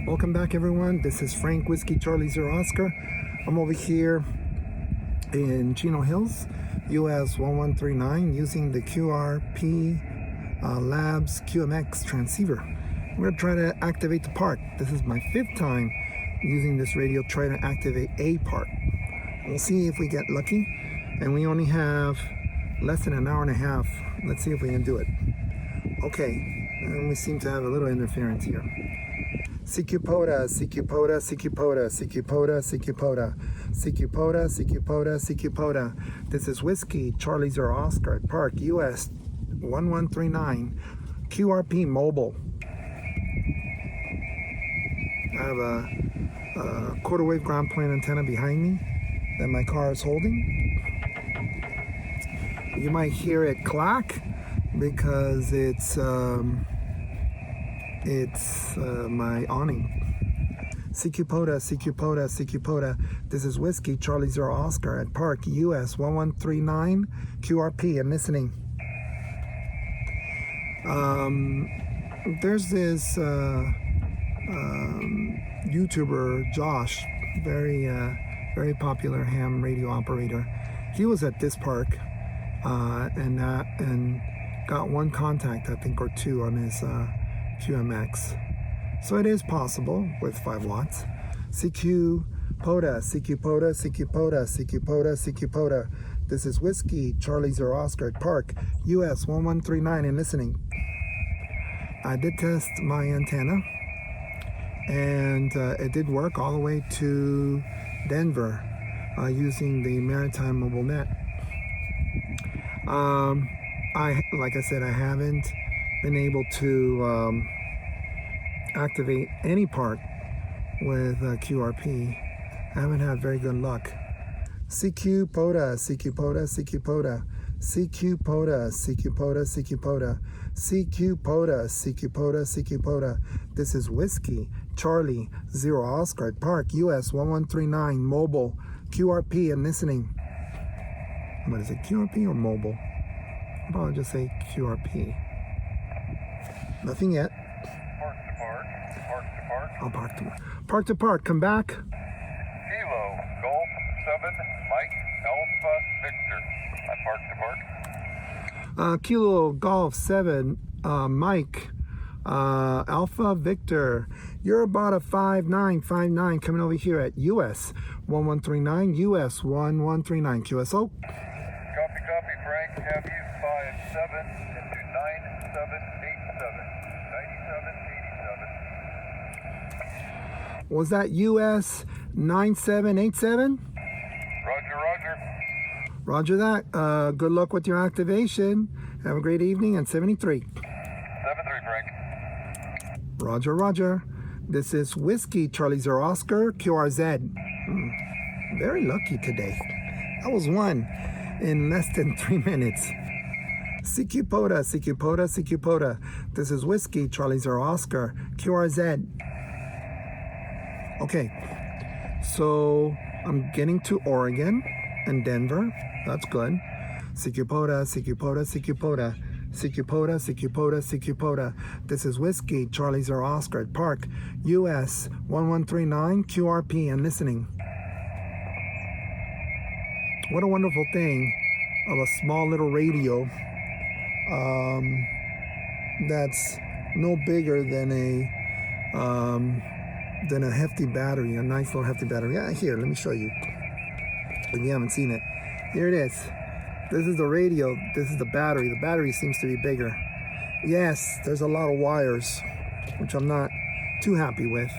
Welcome back, everyone. This is Frank Whiskey Charlie Zero Oscar. I'm over here in Chino Hills, US 1139, using the QRP Labs QMX transceiver. We're going to try to activate the park. This is my 5th time using this radio, trying to activate a park. We'll see if we get lucky. And we only have less than an hour and a half. Let's see if we can do it. Okay, and we seem to have a little interference here. Sicupoda, Sicupoda, Sicupoda, Sicupoda, Sicupoda, Sicupoda, Sicupoda, Sicupoda. This is Whiskey Charlie Zero Oscar, Park, US 1139, QRP Mobile. I have a quarter wave ground plane antenna behind me that my car is holding. You might hear it clack because it's my awning. Sicupoda, Sicupoda, Sicupoda. This is Whiskey Charlie Zero Oscar at Park, US 1139, QRP, and listening. There's this YouTuber, Josh, very popular ham radio operator. He was at this park and got one contact, I think, or two on his QMX. So it is possible with 5 watts. Sicupoda, Sicupoda, Sicupoda, Sicupoda, Sicupoda. This is Whiskey Charlie Zero Oscar at Park, US 1139, and listening. I did test my antenna, and it did work all the way to Denver using the Maritime Mobile Net. Like I said, I haven't been able to activate any part with QRP. I haven't had very good luck. Sicupoda, Sicupoda, Sicupoda, Sicupoda, Sicupoda, Sicupoda, Sicupoda, Sicupoda, Sicupoda. This is Whiskey Charlie Zero Oscar at Park, US 1139, mobile, QRP, and listening. What is it, QRP or mobile? I'll probably just say QRP. Nothing yet. Park to park, park to park. I'll park to park. Come back. Kilo, Golf 7, Mike, Alpha, Victor. I park to park. Kilo Golf 7, Mike, Alpha Victor. You're about a 5959 coming over here at US 1139, US 1139, QSO. Copy, Frank. Have you 57 into 9787. 9787. Was that US 9787? Roger. Roger that. Good luck with your activation. Have a great evening. And 73. 73, Frank. Roger. This is Whiskey Charlie Zero Oscar, QRZ. Very lucky today. That was one in less than 3 minutes. Sicupoda, Sicupoda, Sicupoda. This is Whiskey Charlie Zero Oscar, QRZ. Okay, so I'm getting to Oregon and Denver. That's good. Sicupoda, Sicupoda, Sicupoda, Sicupoda, Sicupoda, Sicupoda. This is Whiskey Charlie Zero Oscar at Park, US 1139, QRP, and listening. What a wonderful thing of a small little radio that's no bigger than a hefty battery, a nice little hefty battery. Yeah, here, let me show you. If you haven't seen it, here it is. This is the radio. This is the battery. The battery seems to be bigger. Yes, there's a lot of wires, which I'm not too happy with.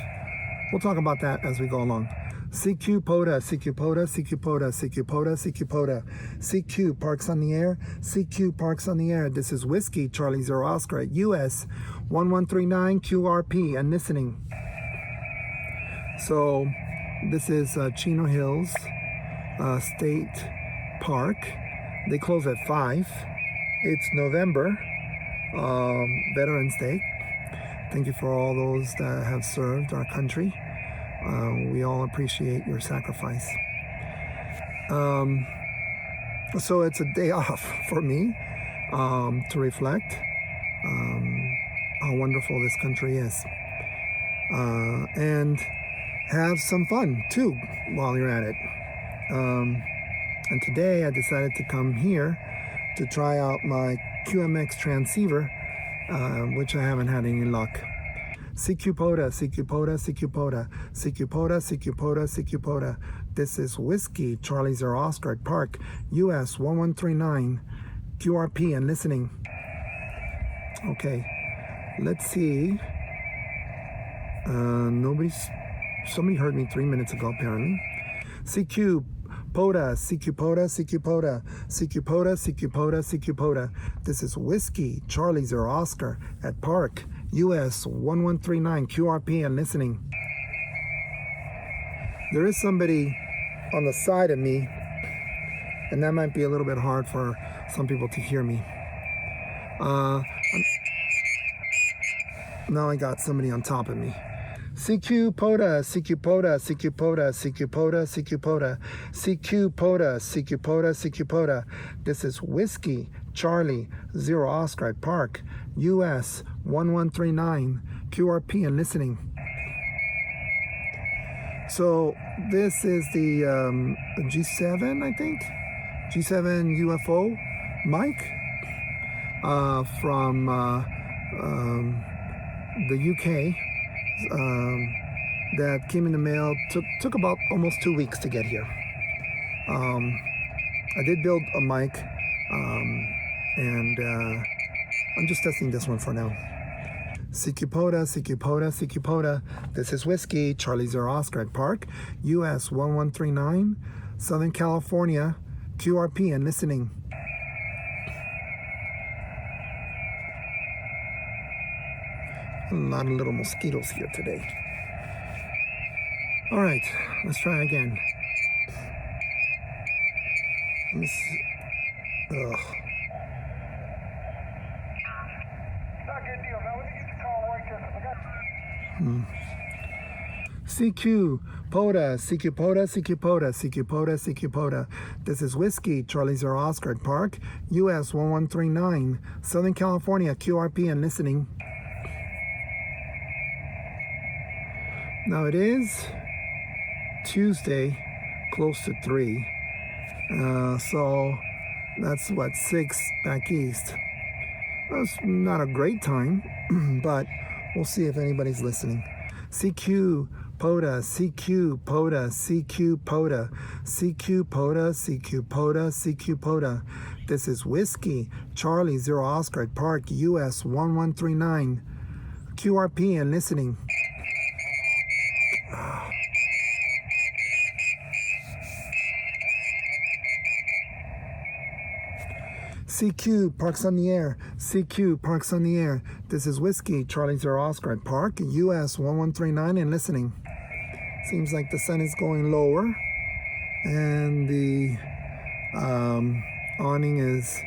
We'll talk about that as we go along. Sicupoda, Sicupoda, Sicupoda, Sicupoda, Sicupoda. CQ parks on the air. CQ parks on the air. This is Whiskey Charlie Zero Oscar at US 1139, QRP, and listening. So this is Chino Hills State Park. They close at 5. It's November, Veterans Day. Thank you for all those that have served our country. We all appreciate your sacrifice. So it's a day off for me to reflect how wonderful this country is. and have some fun too while you're at it. And today I decided to come here to try out my QMX transceiver, which I haven't had any luck. CQ POTA, CQ POTA, CQ POTA, CQ POTA, CQ POTA, CQ POTA. This is Whiskey Charlie Zero Oscar at Park, US 1139, QRP and listening. Okay, let's see. Somebody heard me 3 minutes ago apparently. CQ POTA, CQ POTA, CQ POTA, CQ POTA, CQ POTA, CQ POTA. This is Whiskey Charlie Zero Oscar at Park, US 1139, QRP and listening. There is somebody on the side of me, and that might be a little bit hard for some people to hear me. Now I got somebody on top of me. CQ POTA, CQ POTA, CQ POTA, CQ POTA, CQ POTA, CQ POTA, CQ POTA, CQ POTA. This is Whiskey Charlie Zero Oscar at Park, US 1139, QRP and listening. So this is the G7, I think, G7 UFO mic from the UK. That came in the mail. Took about almost 2 weeks to get here. I did build a mic, and I'm just testing this one for now. CQ POTA, CQ POTA, CQ POTA. This is Whiskey Charlie Zero Oscar at Park, US 1139, Southern California, QRP and listening. A lot of little mosquitoes here today. All right, let's try again. Let me see. Ugh. Not a good deal, man. Let me get your call right there, 'cause I got... CQ POTA, CQ POTA, CQ POTA, CQ POTA, CQ POTA. This is Whiskey Charlie Zero Oscar at Park, US 1139, Southern California, QRP and listening. Now it is Tuesday, close to 3. So that's what, 6 back east. That's not a great time, but we'll see if anybody's listening. CQ POTA, CQ POTA, CQ POTA, CQ POTA, CQ POTA, CQ POTA. This is Whiskey Charlie Zero Oscar at Park, US 1139, QRP and listening. CQ Parks on the Air, CQ Parks on the Air. This is Whiskey Charlie Zero Oscar at Park, US 1139 and listening. Seems like the sun is going lower and the awning is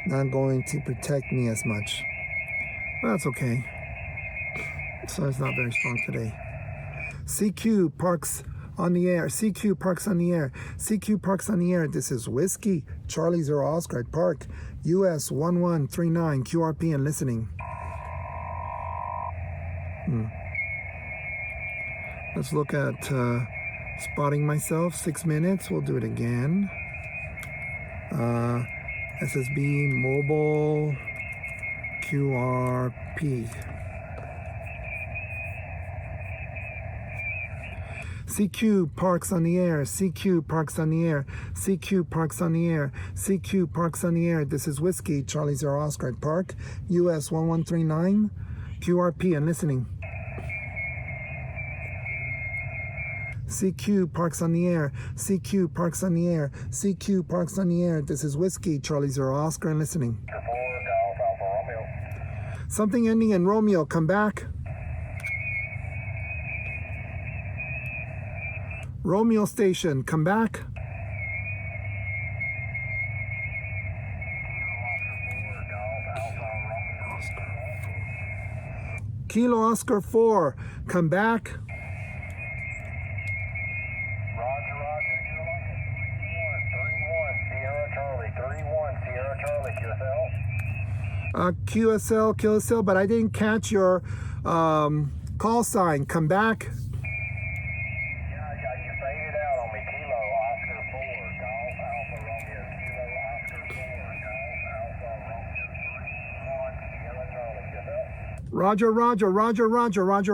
not going to protect me as much. But that's okay. The sun is not very strong today. CQ Parks on the Air, CQ Parks on the Air, CQ Parks on the Air. This is Whiskey Charlie Zero Oscar at Park, US 1139, QRP and listening. Let's look at spotting myself, 6 minutes. We'll do it again. SSB Mobile QRP. CQ Parks on the Air, CQ Parks on the Air, CQ Parks on the Air, CQ Parks on the Air. This is Whiskey Charlie Zero Oscar at Park, US 1139, QRP and listening. CQ Parks on the Air, CQ Parks on the Air, CQ Parks on the Air. This is Whiskey Charlie Zero Oscar and listening. Something ending in Romeo, come back. Romeo Station, come back. Kilo Oscar 4, come back. Roger, roger. 3-1, Sierra Charlie, 3-1, Sierra Charlie, QSL. QSL, but I didn't catch your call sign, come back. Yeah, you faded out on me. Kilo Oscar 4, Golf Alpha Romeo, Kilo Oscar 4, Golf Alpha Romeo 3, 1, Sierra Charlie.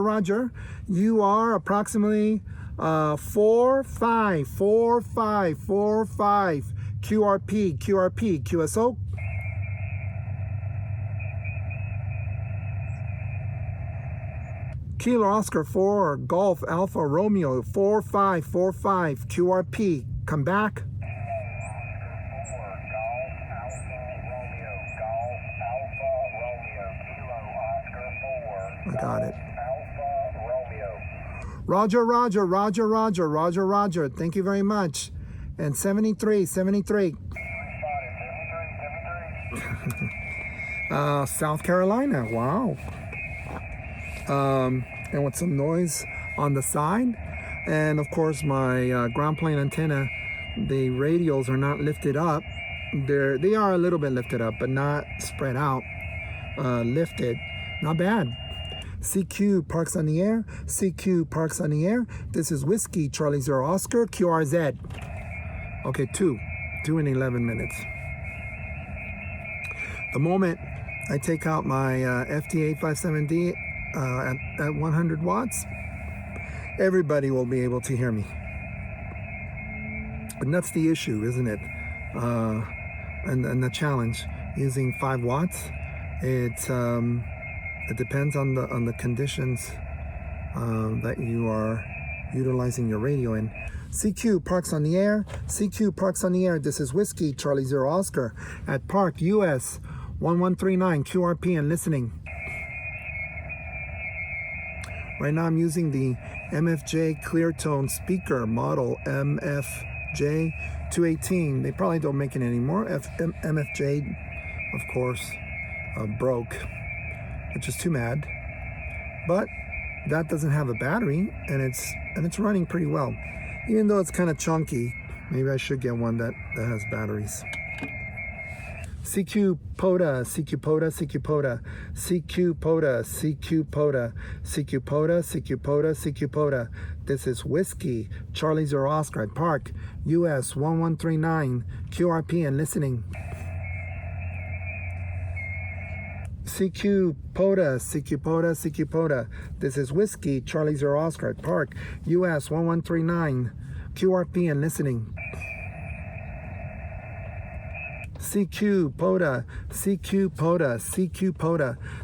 Roger. You are approximately 4545 QRP, QSO. Kilo Oscar 4, Golf Alpha Romeo 4545 QRP. Come back. I got it. Roger. Thank you very much. And 73. South Carolina. Wow. And with some noise on the side. And of course, my ground plane antenna, the radials are not lifted up. They are a little bit lifted up, but not spread out. Lifted. Not bad. CQ Parks on the Air. This is Whiskey Charlie Zero Oscar QRZ. Okay, 2 and 11 minutes. The moment I take out my FT857D at 100 watts, everybody will be able to hear me. And that's the issue, isn't it? And the challenge using 5 watts. It depends on the conditions that you are utilizing your radio in. CQ Parks on the Air. This is Whiskey Charlie Zero Oscar at Park US 1139 QRP and listening. Right now I'm using the MFJ Cleartone speaker model MFJ 218. They probably don't make it anymore. MFJ, of course, broke, which is too mad. But that doesn't have a battery, and it's running pretty well. Even though it's kind of chunky, maybe I should get one that has batteries. CQ POTA. This is Whiskey Charlie Zero Oscar at Park US 1139 QRP and listening. CQ POTA. This is Whiskey Charlie Zero Oscar at Park US 1139 QRP and listening. CQ POTA.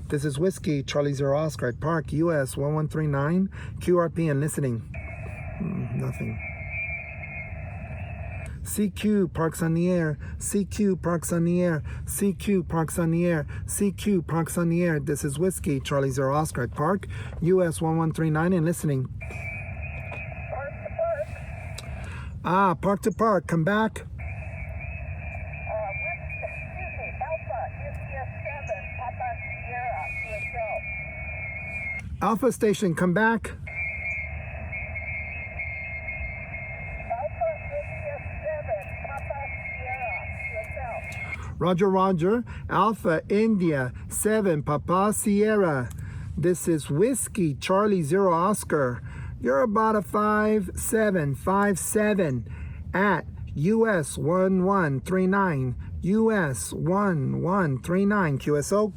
This is Whiskey Charlie Zero Oscar at Park US 1139 QRP and listening. Nothing. CQ Parks on the Air. This is Whiskey Charlie Zero Oscar at Park US 1139 and listening. Park to Park. Come back. Alpha Station, come back. Roger. Alpha India 7 Papa Sierra. This is Whiskey Charlie Zero Oscar. You're about a 57 at US 1139 QSO.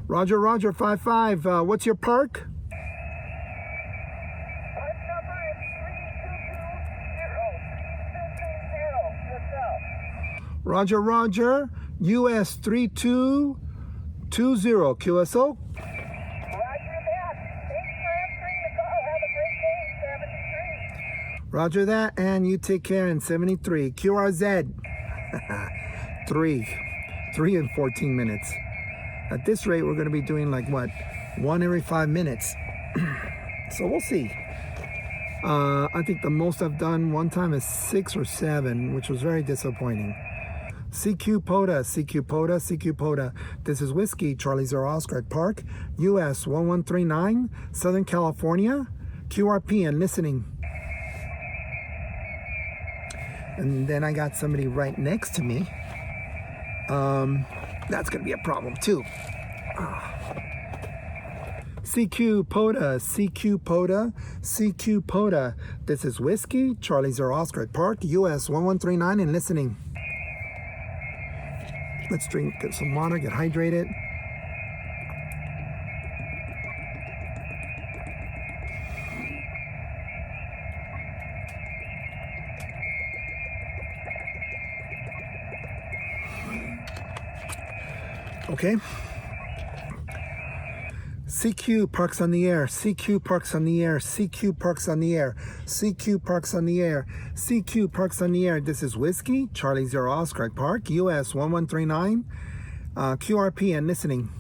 Roger 55. What's your park? Park number is 3220. Roger. US 3220 QSO. Roger that. Thanks for answering the call. Have a great day, 73. Roger that, and you take care in 73. QRZ. 3 and 14 minutes. At this rate, we're going to be doing like what? 1 every 5 minutes. So we'll see. I think the most I've done one time is 6 or 7, which was very disappointing. CQ POTA. This is Whiskey Charlie Zero Oscar at Park US 1139 Southern California QRP and listening. And then I got somebody right next to me. That's going to be a problem too. CQ POTA, CQ POTA, CQ POTA. This is Whiskey, Charlie Zero Oscar at Park, US 1139 and listening. Let's drink some water, get hydrated. Okay. CQ Parks on the Air, CQ Parks on the Air, CQ Parks on the Air, CQ Parks on the Air, CQ Parks on the Air. This is Whiskey, Charlie Zero Oscar at Park, US 1139, QRP and listening.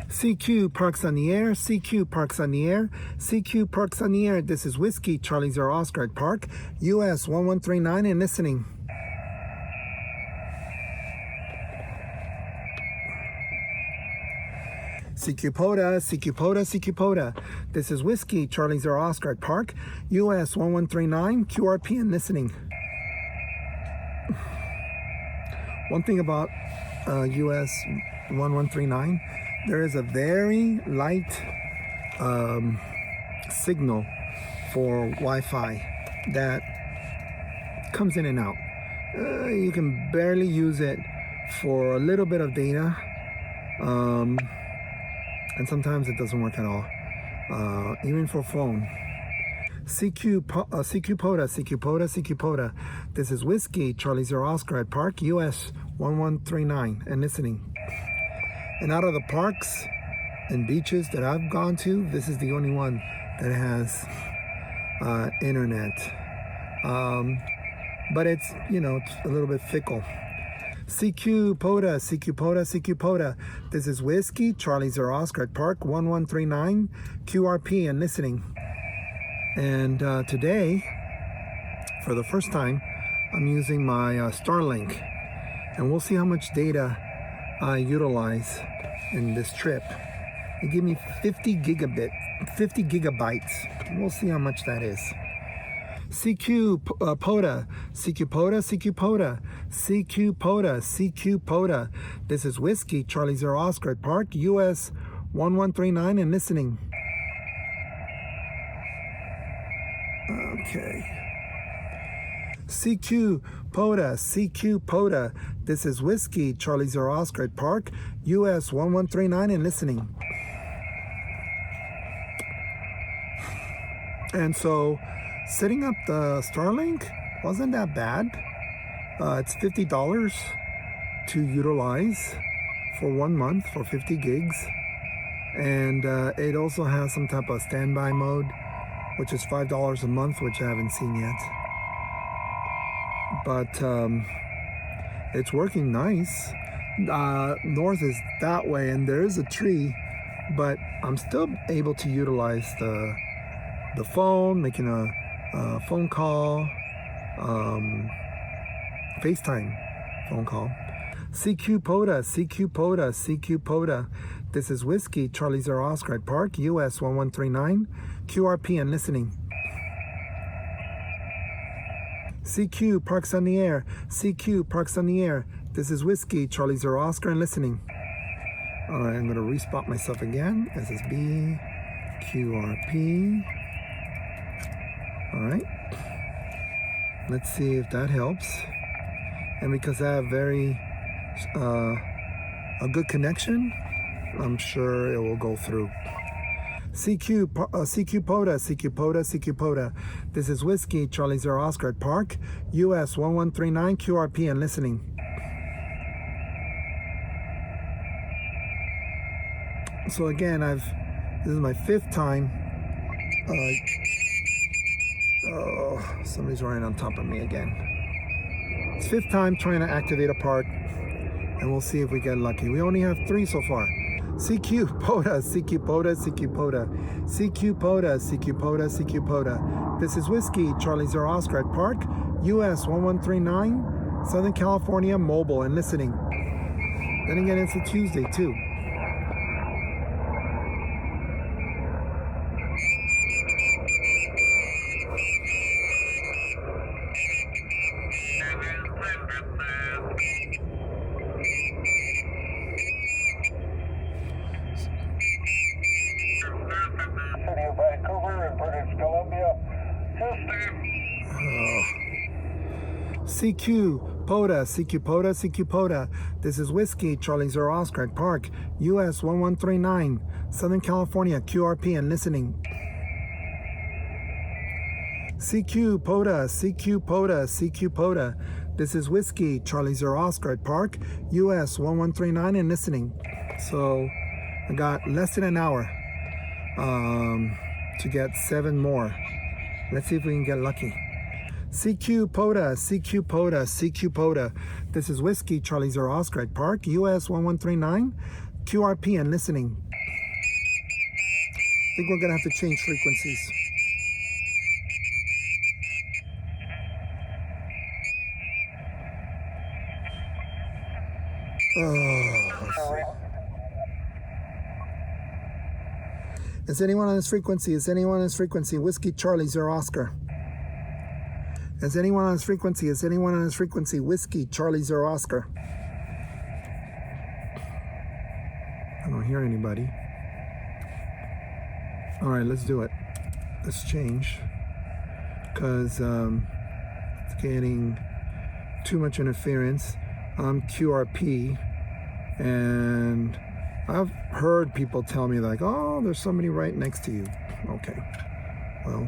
CQ Parks on the Air, CQ Parks on the Air, CQ Parks on the Air. This is Whiskey, Charlie Zero Oscar at Park, US 1139 and listening. CQ POTA, CQ POTA, CQ POTA. This is Whiskey, Charlie Zero Oscar at Park, US 1139, QRP and listening. One thing about US 1139, there is a very light signal for Wi-Fi that comes in and out. You can barely use it for a little bit of data. And sometimes it doesn't work at all, even for phone. CQ POTA, CQ POTA, CQ POTA. This is Whiskey, Charlie Zero Oscar at Park, US 1139 and listening. And out of the parks and beaches that I've gone to, this is the only one that has internet. But it's, it's a little bit fickle. CQ POTA, CQ POTA, CQ POTA. This is Whiskey, Charlie Zero Oscar at Park, 1139, QRP and listening. And today, for the first time, I'm using my Starlink. And we'll see how much data I utilize in this trip. It gave me 50 gigabytes. We'll see how much that is. CQ POTA, CQ POTA, CQ POTA, CQ POTA, CQ POTA. This is Whiskey, Charlie Zero Oscar at Park, US 1139 and listening. Okay. CQ POTA, CQ POTA. This is Whiskey, Charlie Zero Oscar at Park, US 1139 and listening. And so, setting up the Starlink wasn't that bad. It's $50 to utilize for 1 month for 50 gigs. And it also has some type of standby mode, which is $5 a month, which I haven't seen yet. But it's working nice. North is that way, and there is a tree, but I'm still able to utilize the phone, making a phone call, FaceTime phone call. CQ POTA, CQ POTA, CQ POTA. This is Whiskey, Charlie Zero Oscar at Park, US 1139, QRP and listening. CQ Parks on the Air, CQ Parks on the Air. This is Whiskey, Charlie Zero Oscar and listening. All right, I'm gonna respot myself again. SSB, QRP. All right, let's see if that helps. And because I have a good connection, I'm sure it will go through. CQ POTA, CQ POTA, CQ POTA. This is Whiskey, Charlie Zero Oscar at Park, US 1139, QRP and listening. So again, this is my 5th time. Somebody's running on top of me again. It's 5th time trying to activate a park, and we'll see if we get lucky. We only have 3 so far. CQ POTA, CQ POTA, CQ POTA, CQ POTA, CQ POTA, CQ POTA. This is Whiskey, Charlie Zero Oscar at Park, US 1139, Southern California, mobile and listening. Then again, it's a Tuesday too. CQ POTA, CQ POTA, CQ POTA. This is Whiskey Charlie Zero Oscar at Park, US 1139, Southern California, QRP and listening. CQ POTA, CQ POTA, CQ POTA. This is Whiskey Charlie Zero Oscar at Park, US 1139 and listening. So I got less than an hour to get 7 more. Let's see if we can get lucky. CQ POTA, CQ POTA, CQ POTA. This is Whiskey Charlie Zero Oscar at Park, US 1139, QRP and listening. I think we're gonna have to change frequencies. Let's see. Is anyone on this frequency? Is anyone on this frequency? Whiskey Charlie Zero Oscar. Is anyone on this frequency? Is anyone on this frequency? Whiskey Charlie Zero Oscar. I don't hear anybody. All right, let's do it. Let's change because it's getting too much interference. I'm QRP, and I've heard people tell me like, oh, there's somebody right next to you. Okay, well,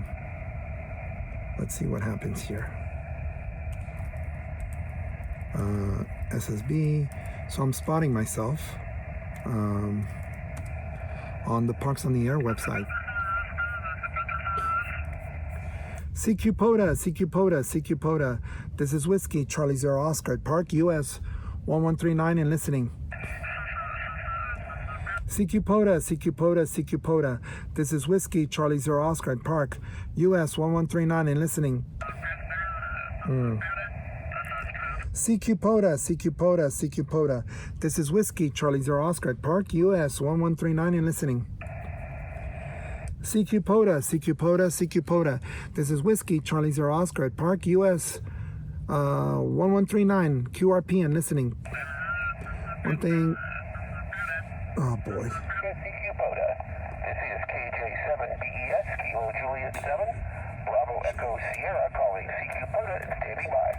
let's see what happens here. SSB, so I'm spotting myself on the Parks on the Air website. CQ POTA, CQ POTA, CQ POTA. This is Whiskey Charlie Zero Oscar at Park, US 1139 and listening. CQ POTA, CQ POTA, CQ POTA. This is Whiskey Charlie Zero Oscar at Park, US 1139 and listening. CQ POTA, CQ POTA, CQ POTA. This is Whiskey Charlie Zero Oscar at Park, US 1139 and listening. CQ POTA, CQ POTA, CQ POTA. This is Whiskey Charlie Zero Oscar at Park, US 1139, QRP and listening. One thing. Oh boy. CQ POTA. This is KJ7BES, Kilo Juliet 7, Bravo Echo Sierra calling CQ POTA and standing by.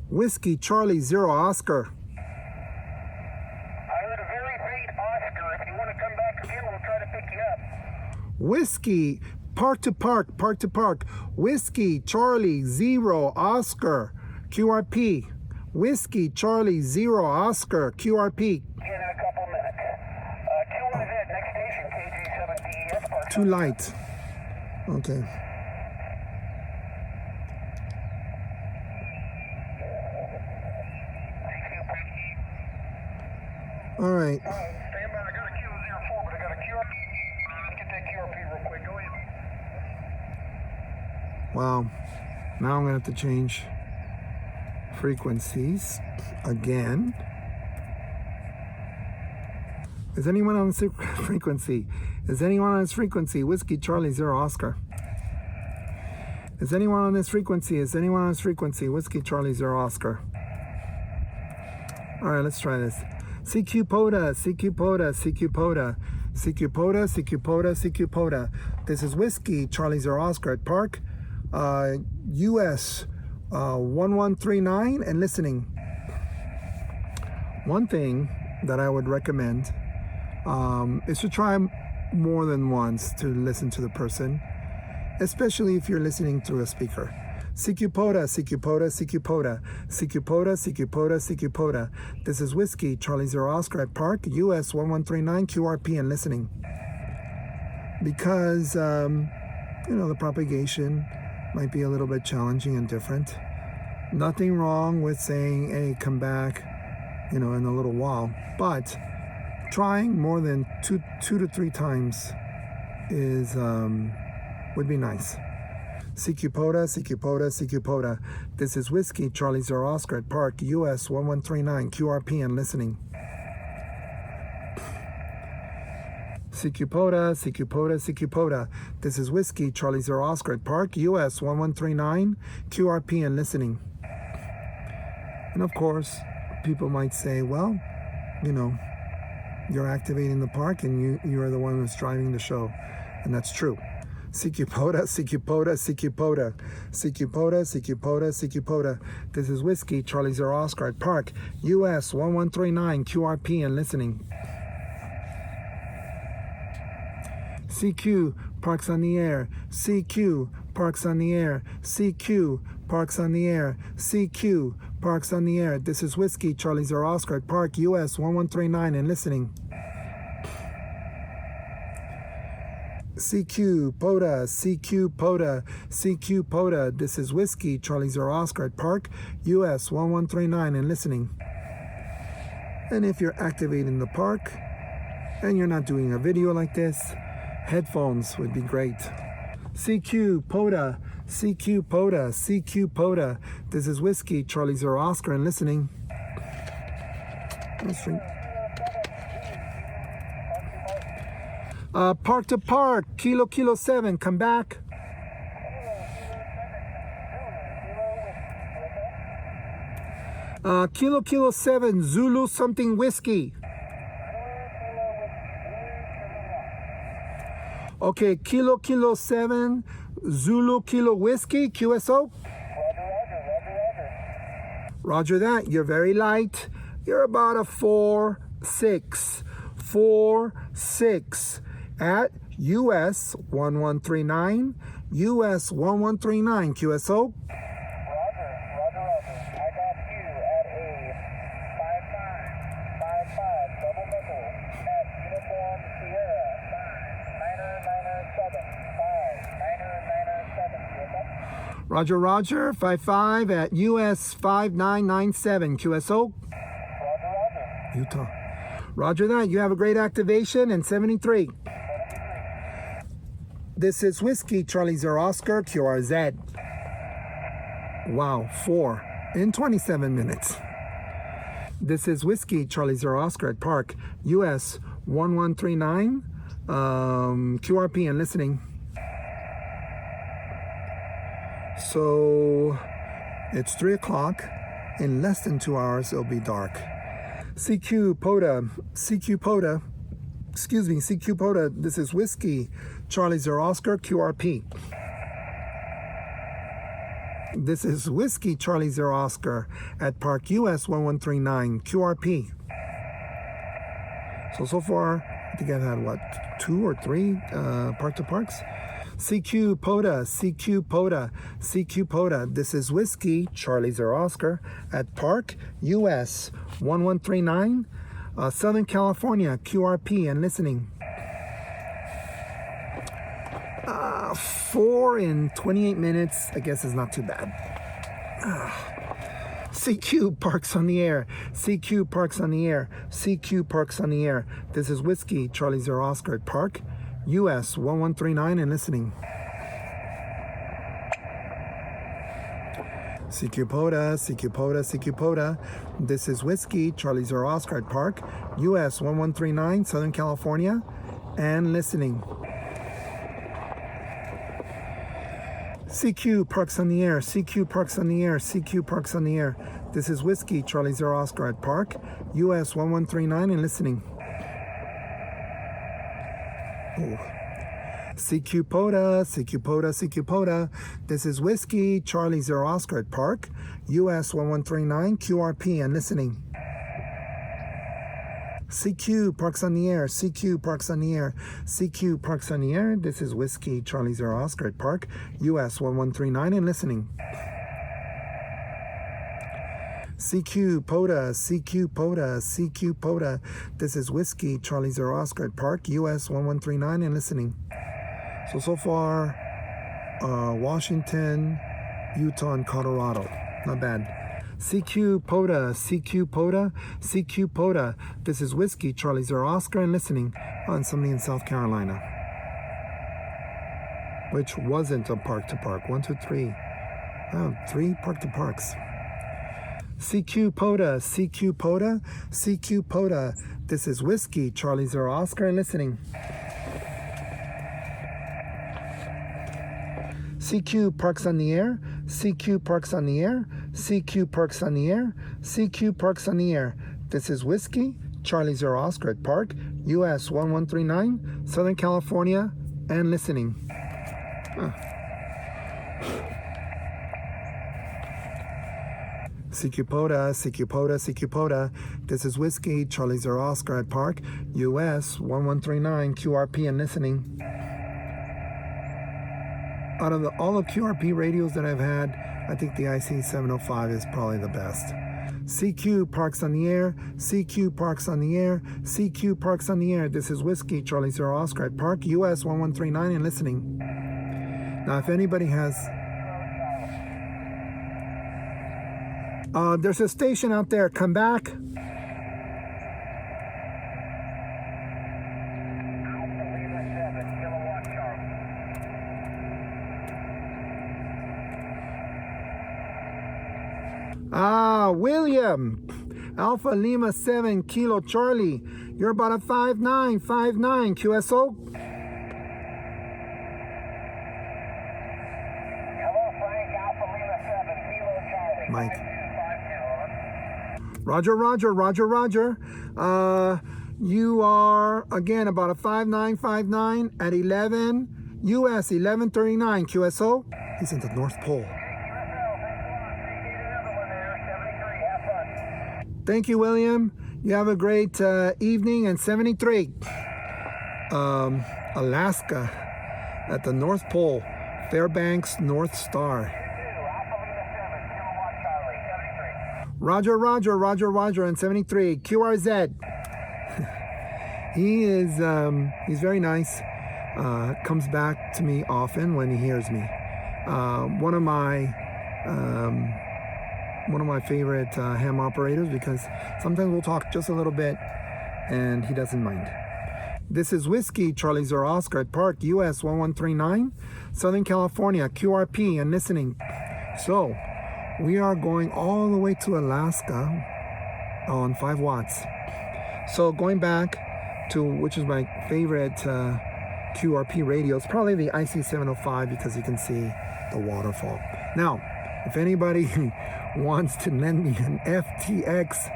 Whiskey Charlie Zero Oscar. I heard a very faint Oscar. If you want to come back again, we'll try to pick you up. Whiskey, park to park, park to park. Whiskey Charlie Zero Oscar, QRP. Whiskey Charlie Zero Oscar, QRP. In a couple minutes. Q1Z, next station, KJ7BES, Park. Too light. Okay. All right. Stand by, I got a Q04, but I got a QRP. Get that QRP real quick, go ahead. Wow. Now I'm going to have to change frequencies again. Is anyone on this frequency? Is anyone on this frequency? Whiskey Charlie Zero Oscar. Is anyone on this frequency? Is anyone on this frequency? Whiskey Charlie Zero Oscar. All right, let's try this. CQ POTA, CQ POTA, CQ POTA. CQ POTA, CQ POTA, CQ POTA. This is Whiskey Charlie Zero Oscar at Park, US 1139 and listening. One thing that I would recommend is to try more than once to listen to the person, especially if you're listening through a speaker. CQ POTA, CQ POTA, CQ POTA. CQ POTA, CQ POTA, CQ POTA. This is Whiskey Charlie Zero Oscar at Park, US 1139 QRP and listening. Because, the propagation might be a little bit challenging and different. Nothing wrong with saying, hey, come back, in a little while. But trying more than two to three times is would be nice. CQ POTA, CQ POTA, CQ POTA. This is Whiskey Charlie Zero Oscar at Park, US 1139 QRP and listening. CQ POTA, CQ POTA, CQ POTA. This is Whiskey Charlie Zero Oscar at Park, US 1139 QRP and listening. And of course, people might say, well, you're activating the park and you're the one who's driving the show. And that's true. CQ POTA, CQ POTA, CQ POTA, CQ POTA, CQ POTA, CQ POTA. This is Whiskey, Charlie Zero Oscar at Park, US 1139, QRP and listening. CQ, Parks on the air. CQ, Parks on the air. CQ, Parks on the air. CQ, Parks on the air. This is Whiskey, Charlie Zero Oscar at Park, US 1139 and listening. CQ, POTA, CQ, POTA, CQ, POTA. This is Whiskey, Charlie Zero Oscar at Park, US 1139 and listening. And if you're activating the park and you're not doing a video like this, headphones would be great. CQ, POTA, CQ, POTA, CQ, POTA. This is Whiskey, Charlie Zero Oscar and listening. Park to Park, Kilo 7, come back. Kilo 7, Zulu something whiskey. Okay, Kilo 7, Zulu Kilo whiskey, QSO. Roger that, you're very light. You're about a 4-6. 4-6 at US 1139, US 1139, QSO. Roger. I got you at a 5555 double nickel at Uniform Sierra 5997. Roger, 55 at US 5997, QSO. Roger. Utah. Roger that, you have a great activation and 73. This is Whiskey, Charlie Zero Oscar, QRZ. Wow, 4 in 27 minutes. This is Whiskey, Charlie Zero Oscar at Park, US 1139, QRP and listening. So it's 3 o'clock. In less than 2 hours, it'll be dark. CQ POTA, CQ POTA, excuse me, CQ POTA. This is Whiskey, Charlie Zero Oscar, QRP. This is Whiskey, Charlie Zero Oscar at Park, US 1139, QRP. So far, I think I've had, 2 or 3 Park to Parks? CQ POTA, CQ POTA, CQ POTA. This is Whiskey, Charlie Zero Oscar at Park, US 1139, Southern California, QRP and listening. 4 in 28 minutes, I guess is not too bad. CQ Parks on the air, CQ Parks on the air, CQ Parks on the air. This is Whiskey, Charlie Zero Oscar at Park, US 1139 and listening. CQ POTA, CQ POTA, CQ POTA. This is Whiskey, Charlie Zero Oscar at Park, US 1139, Southern California and listening. CQ Parks on the air, CQ Parks on the air, CQ Parks on the air. This is Whiskey, Charlie Zero Oscar at Park, US 1139 and listening. Oh. CQ POTA, CQ POTA, CQ POTA. This is Whiskey, Charlie Zero Oscar at Park, US 1139, QRP and listening. CQ Parks on the air, CQ Parks on the air, CQ Parks on the air. This is Whiskey, Charlie Zero Oscar at Park, US 1139 and listening. CQ POTA, CQ POTA, CQ POTA. This is Whiskey, Charlie Zero Oscar at Park, US 1139 and listening. So far, Washington, Utah, and Colorado. Not bad. CQ POTA, CQ POTA, CQ POTA. This is Whiskey, Charlie Zero Oscar and listening on somebody in South Carolina. Which wasn't a Park to Park. 1, 2, 3. 3 Park to Parks. CQ POTA, CQ POTA, CQ POTA. This is Whiskey, Charlie Zero Oscar and listening. CQ Parks on the air, CQ Parks on the air, CQ Parks on the air, CQ Parks on the air. This is Whiskey, Charlie Zero Oscar at Park, US 1139, Southern California and listening. CQ-POTA, CQ-POTA, CQ-POTA. This is Whiskey, Charlie Zero Oscar at Park, US 1139, QRP and listening. Out of all the QRP radios that I've had, I think the IC705 is probably the best. CQ Parks on the air, CQ Parks on the air, CQ Parks on the air. This is Whiskey, Charlie Zero Oscar at Park, US 1139 and listening. Now, if anybody has... there's a station out there. Come back. William. Alpha Lima 7 Kilo Charlie. You're about a 5'9", 5'9", QSO. Hello, Frank. Alpha Lima 7 Kilo Charlie. Mike. 52, Roger, Roger, Roger, Roger. You are, again, about a 5'9", 5'9", at 11, US 1139, QSO. He's in the North Pole. Thank you, William. You have a great evening. And 73, Alaska, at the North Pole, Fairbanks North Star. Roger, Roger, Roger, Roger, and 73, QRZ. He is, he's very nice. Comes back to me often when he hears me. One of my favorite ham operators, because sometimes we'll talk just a little bit and he doesn't mind. This is Whiskey, Charlie Zero Oscar at Park, US 1139, Southern California, QRP and listening. So we are going all the way to Alaska on 5 watts. So going back to, which is my favorite QRP radio, it's probably the IC705, because you can see the waterfall. Now, if anybody wants to lend me an FTX,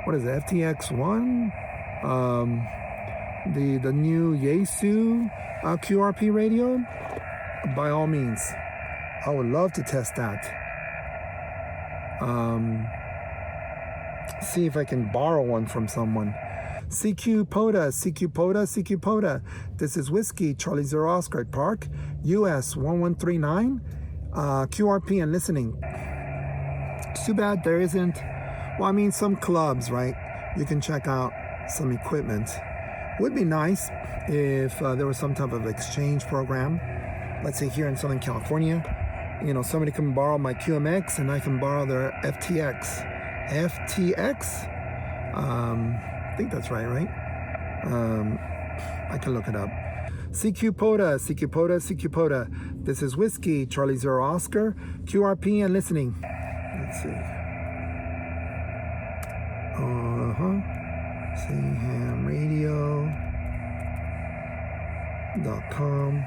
what is it, FTX1? The new Yaesu QRP radio, by all means. I would love to test that. See if I can borrow one from someone. CQ-POTA, CQ-POTA, CQ-POTA. This is Whiskey, Charlie Zero Oscar at Park, US 1139, QRP and listening. It's too bad there isn't, well, I mean, some clubs, right? You can check out some equipment. Would be nice if there was some type of exchange program. Let's say here in Southern California, you know, somebody can borrow my QMX and I can borrow their FTX. FTX? I think that's right? I can look it up. CQ-POTA, CQ-POTA, CQ-POTA. This is Whiskey, Charlie Zero Oscar, QRP and listening. Let's see. CHamRadio.com.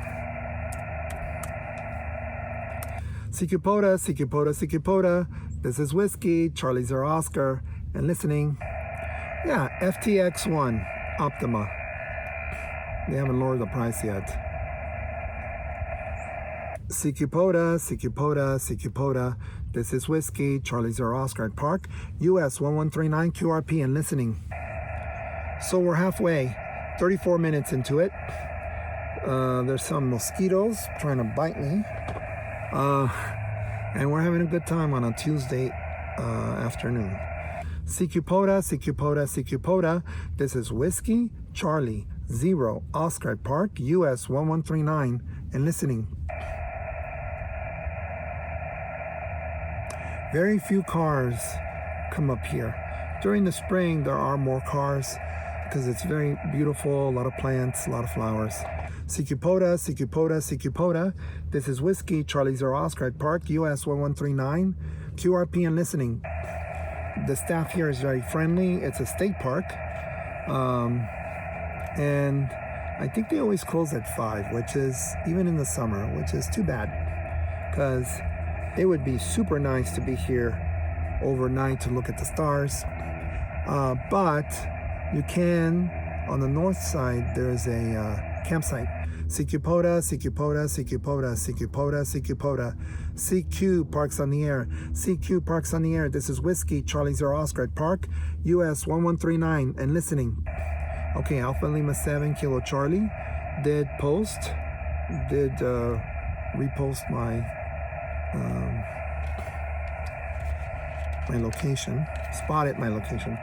CQ-POTA, CQ-POTA, CQ-POTA. This is Whiskey, Charlie Zero Oscar, and listening. Yeah, FTX1, Optima. They haven't lowered the price yet. CQ-POTA, CQ-POTA, CQ-POTA. This is Whiskey, Charlie Zero Oscar at Park, US 1139 QRP and listening. So we're halfway, 34 minutes into it. There's some mosquitoes trying to bite me. And we're having a good time on a Tuesday afternoon. CQ-POTA, CQ-POTA, CQ-POTA. This is Whiskey, Charlie Zero Oscar at Park, US 1139 and listening. Very few cars come up here. During the spring, there are more cars because it's very beautiful, a lot of plants, a lot of flowers. CQ-POTA, CQ-POTA, CQ-POTA. This is Whiskey, Charlie Zero Oscar at Park, US 1139, QRP and listening. The staff here is very friendly. It's a state park. And I think they always close at 5, which is, even in the summer, which is too bad. Because it would be super nice to be here overnight to look at the stars. But you can, on the north side, there's a campsite. CQ POTA, CQ POTA, CQ POTA, CQ POTA, CQ POTA. CQ Parks on the Air. CQ Parks on the Air. This is Whiskey Charlie Zero Oscar at Park, US 1139 and listening. Okay, Alpha Lima 7 Kilo Charlie did repost my my location, spotted my location.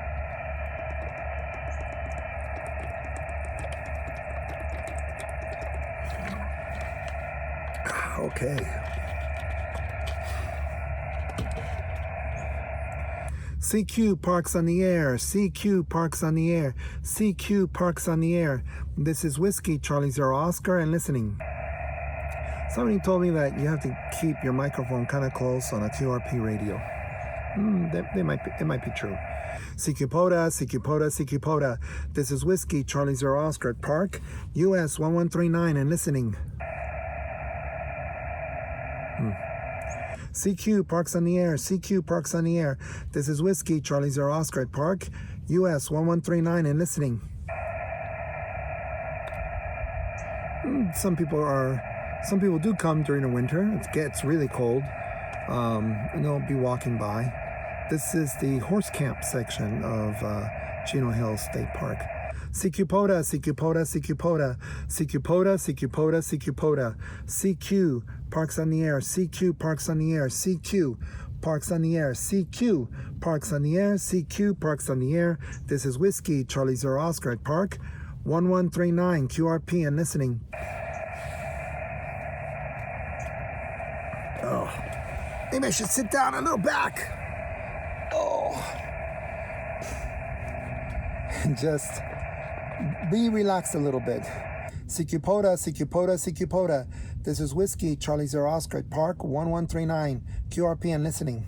Okay. CQ Parks on the Air. CQ Parks on the Air. CQ Parks on the Air. This is Whiskey Charlie Zero Oscar and listening. Somebody told me that you have to keep your microphone kind of close on a QRP radio. It might be true. CQ POTA, CQ POTA, CQ POTA. This is Whiskey Charlie Zero Oscar at Park, US 1139 and listening. CQ Parks on the Air. CQ Parks on the Air. This is Whiskey Charlie Zero Oscar at Park, US 1139 and listening. Some people do come during the winter. It gets really cold. And they'll be walking by. This is the horse camp section of Chino Hills State Park. CQ POTA, CQ POTA, CQ POTA, CQ POTA, CQ POTA, CQ POTA, CQ Parks on the Air, CQ Parks on the Air, CQ Parks on the Air, CQ Parks on the Air, CQ Parks on the Air. This is Whiskey Charlie Zero Oscar at Park, 1139 QRP and listening. Oh, maybe I should sit down a little back. Oh, and just be relaxed a little bit. CQ POTA, CQ POTA, CQ POTA. This is Whiskey Charlie Zero Oscar at Park, 1139 QRP and listening.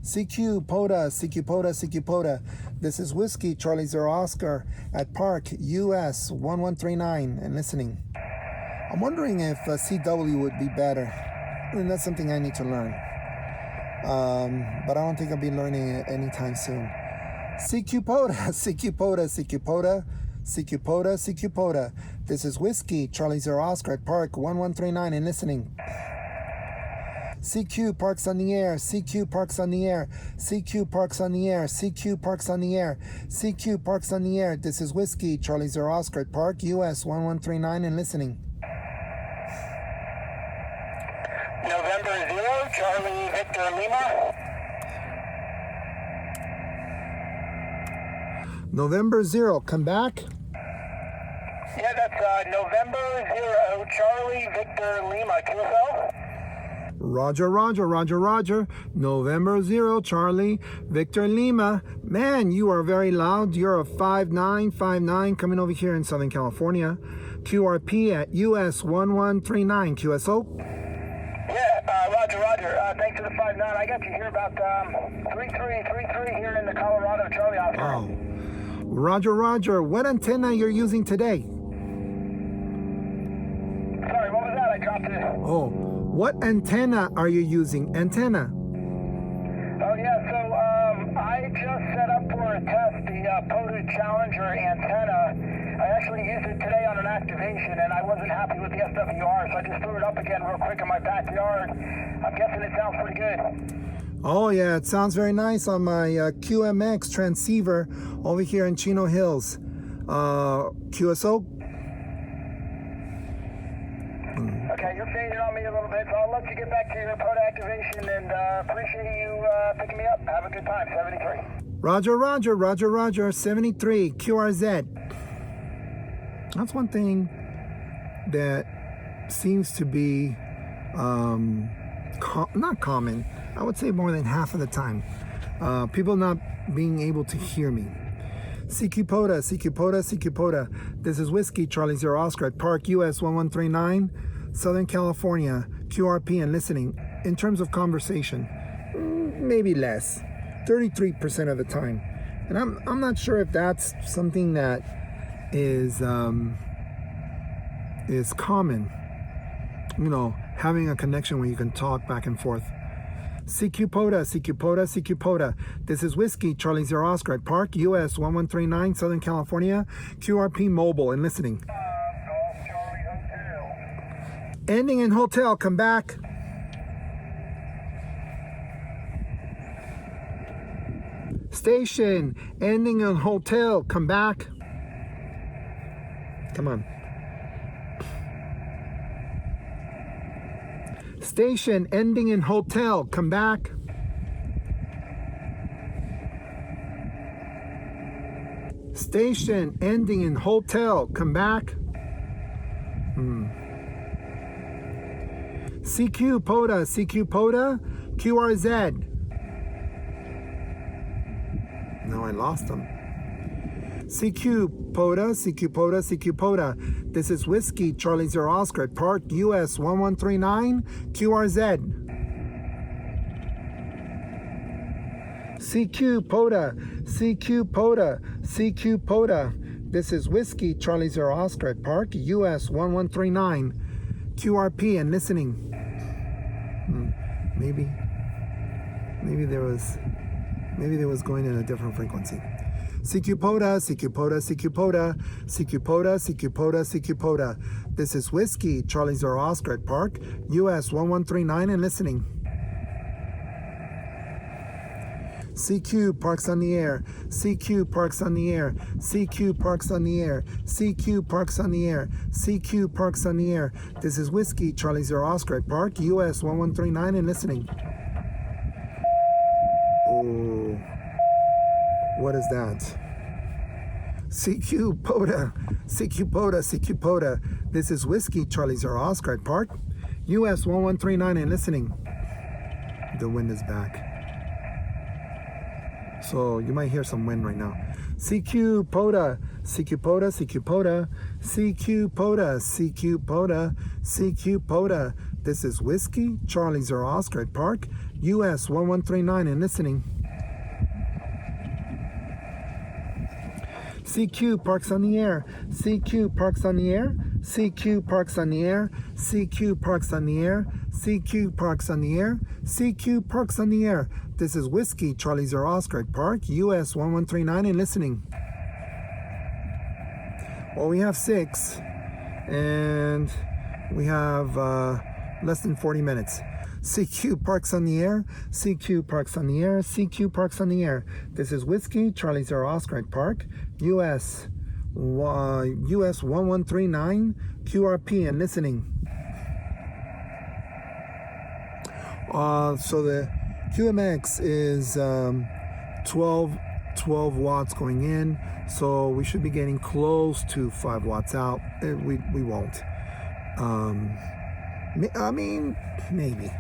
CQ POTA, CQ POTA, CQ POTA. This is Whiskey Charlie Zero Oscar at Park, US 1139 and listening. I'm wondering if CW would be better. I mean, that's something I need to learn. But I don't think I'll be learning it anytime soon. CQ POTA, CQ POTA, CQ POTA, CQ POTA, CQ POTA. This is Whiskey Charlie Zero Oscar at Park, 1139 and listening. CQ Parks on the Air, CQ Parks on the Air, CQ Parks on the Air, CQ Parks on the Air, CQ Parks on the Air. This is Whiskey Charlie Zero Oscar at Park, US 1139 and listening. November 0, Charlie Victor Lima. November 0, come back. Yeah, that's November 0, Charlie Victor Lima, QSL. Roger, Roger, Roger, Roger. November 0, Charlie Victor Lima. Man, you are very loud. You're a 5959 coming over here in Southern California. QRP at US 1139 QSO. Yeah, Roger, Roger. Thanks to the 59. I got you here about 3333 here in the Colorado Charlie office. Oh. Roger, Roger. What antenna you're using today? Sorry, what was that? I dropped it. Oh, what antenna are you using? Antenna. Oh, yeah, so I just set up for a test the POTA Challenger antenna. I actually used it today on an activation, and I wasn't happy with the SWR, so I just threw it up again real quick in my backyard. I'm guessing it sounds pretty good. Oh, yeah, it sounds very nice on my QMX transceiver over here in Chino Hills. QSO? Okay, you're fading on me a little bit, so I'll let you get back to your POTA activation, and appreciate you picking me up. Have a good time, 73. Roger, Roger, Roger, Roger, 73, QRZ. That's one thing that seems to be not common. I would say more than half of the time. People not being able to hear me. CQ POTA, CQ POTA, CQ POTA. This is Whiskey Charlie Zero Oscar at Park, US 1139, Southern California, QRP and listening. In terms of conversation, maybe less, 33% of the time. And I'm not sure if that's something that is common. You know, having a connection where you can talk back and forth. CQ POTA, CQ POTA, CQ POTA. This is Whiskey Charlie Zero Oscar at Park, US 1139, Southern California, QRP mobile and listening. ending in hotel, come back. Station, ending in hotel, come back. Come on. Station, ending in hotel, come back. Station, ending in hotel, come back. CQ POTA, QRZ. No, I lost them. CQ POTA. This is Whiskey Charlie Zero Oscar, Park US 1139, QRZ. CQ POTA. This is Whiskey Charlie Zero Oscar, Park US 1139, QRP, and listening. Maybe there was going in a different frequency. CQ POTA. This is Whiskey Charlie Zero Oscar, Park US 1139, and listening. CQ Parks on the Air. CQ Parks on the Air. CQ Parks on the Air. CQ Parks on the Air. CQ Parks on the Air. This is Whiskey Charlie Zero Oscar, Park US 1139, and listening. Oh, what is that? CQ POTA. This is Whiskey Charlie Zero Oscar, Park US 1139, and listening. The wind is back, so you might hear some wind right now. CQ POTA. This is Whiskey Charlie Zero Oscar, Park US 1139, and listening. CQ Parks on the Air. CQ Parks on the Air. CQ Parks on the Air. CQ Parks on the Air. CQ Parks on the Air. CQ Parks on the Air. This is Whiskey Charlie Zero Oscar, Park US 1139, and listening. Well, we have 6, and we have less than 40 minutes. CQ Parks on the Air. CQ Parks on the Air. CQ Parks on the Air. This is Whiskey Charlie Zero Oscar, Park US 1139, QRP, and listening. So the QMX is 12 watts going in, so we should be getting close to 5 watts out. We won't. I mean, maybe.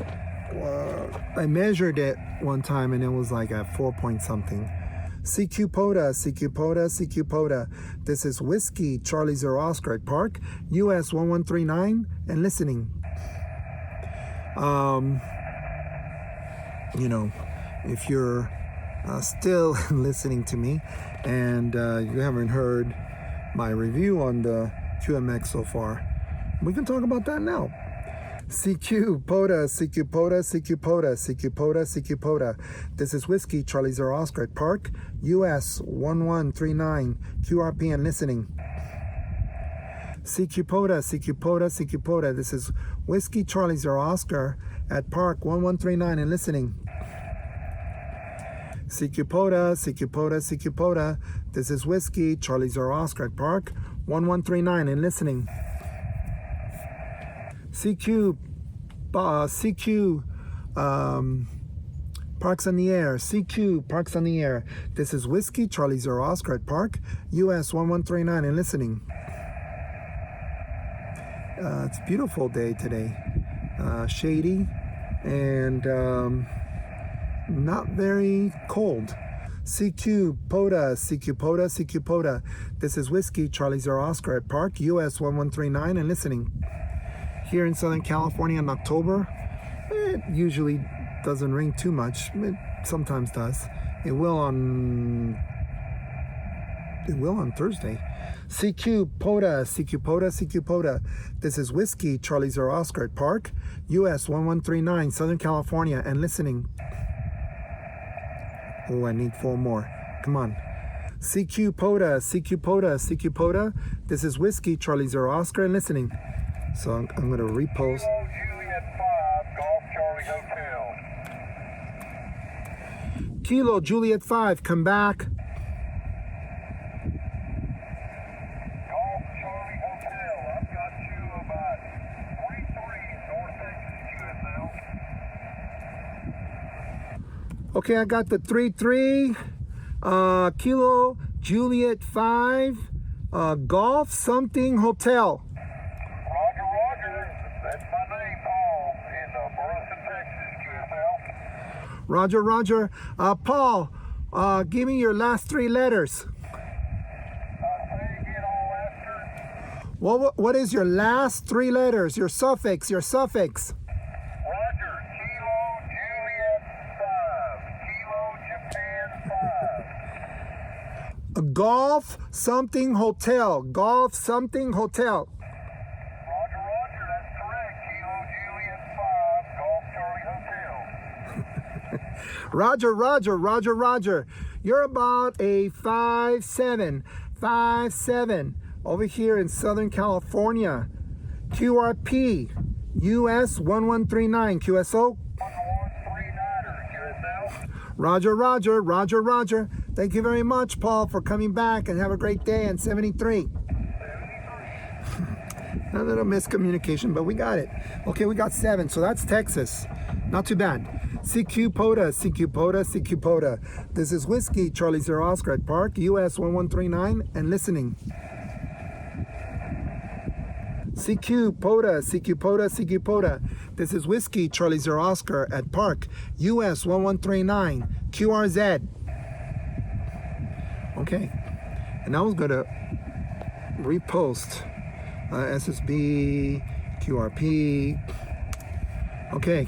I measured it one time and it was like at 4 point something. CQ POTA. This is Whiskey Charlie Zero Oscar, Park US 1139, and listening. If you're still listening to me and you haven't heard my review on the QMX so far, we can talk about that now. CQ POTA. This is Whiskey Charlie Zero Oscar, Park US 1139, QRP, and listening. CQ POTA. This is Whiskey Charlie Zero Oscar at Park 1139, and listening. CQ POTA. This is Whiskey Charlie Zero Oscar at Park 1139, and listening. CQ Parks on the Air. CQ Parks on the Air. This is Whiskey Charlie Zero Oscar at Park US 1139, and listening. It's a beautiful day today. Shady and not very cold. CQ POTA. This is Whiskey Charlie Zero Oscar at Park US 1139, and listening. Here in Southern California in October, it usually doesn't rain too much. It sometimes does. It will on Thursday. CQ POTA. This is Whiskey Charlie Zero Oscar at Park US 1139, Southern California, and listening. Oh, I need 4 more. Come on. CQ POTA. This is Whiskey Charlie Zero Oscar, and listening. So I'm going to repost. Kilo Juliet 5, Golf Charlie Hotel. Kilo Juliet 5, come back. Golf Charlie Hotel, I've got you about 33 North Texas QSL. Okay, I got the 3-3. Kilo Juliet 5, Golf something Hotel. Roger, that's my name, Paul, in Burleson, Texas QSL. Roger. Paul, give me your last 3 letters. Say again, all after. What is your last 3 letters? Your suffix. Roger, Kilo Juliet 5, Kilo Japan 5. Golf something Hotel. Golf something Hotel. Roger, that's correct. Kilo Juliet 5, Golf Charlie Hotel. Roger. You're about a 5'7" over here in Southern California. QRP, US 1139, QSO. 1139er, QSL. Roger. Thank you very much, Paul, for coming back, and have a great day in 73. A little miscommunication, but we got it. Okay, we got 7, so that's Texas. Not too bad. CQ POTA. This is Whiskey, Charlie Zero Oscar at Park, US 1139, and listening. CQ POTA. This is Whiskey, Charlie Zero Oscar at Park, US 1139, QRZ. Okay, and I was gonna repost SSB, QRP. Okay.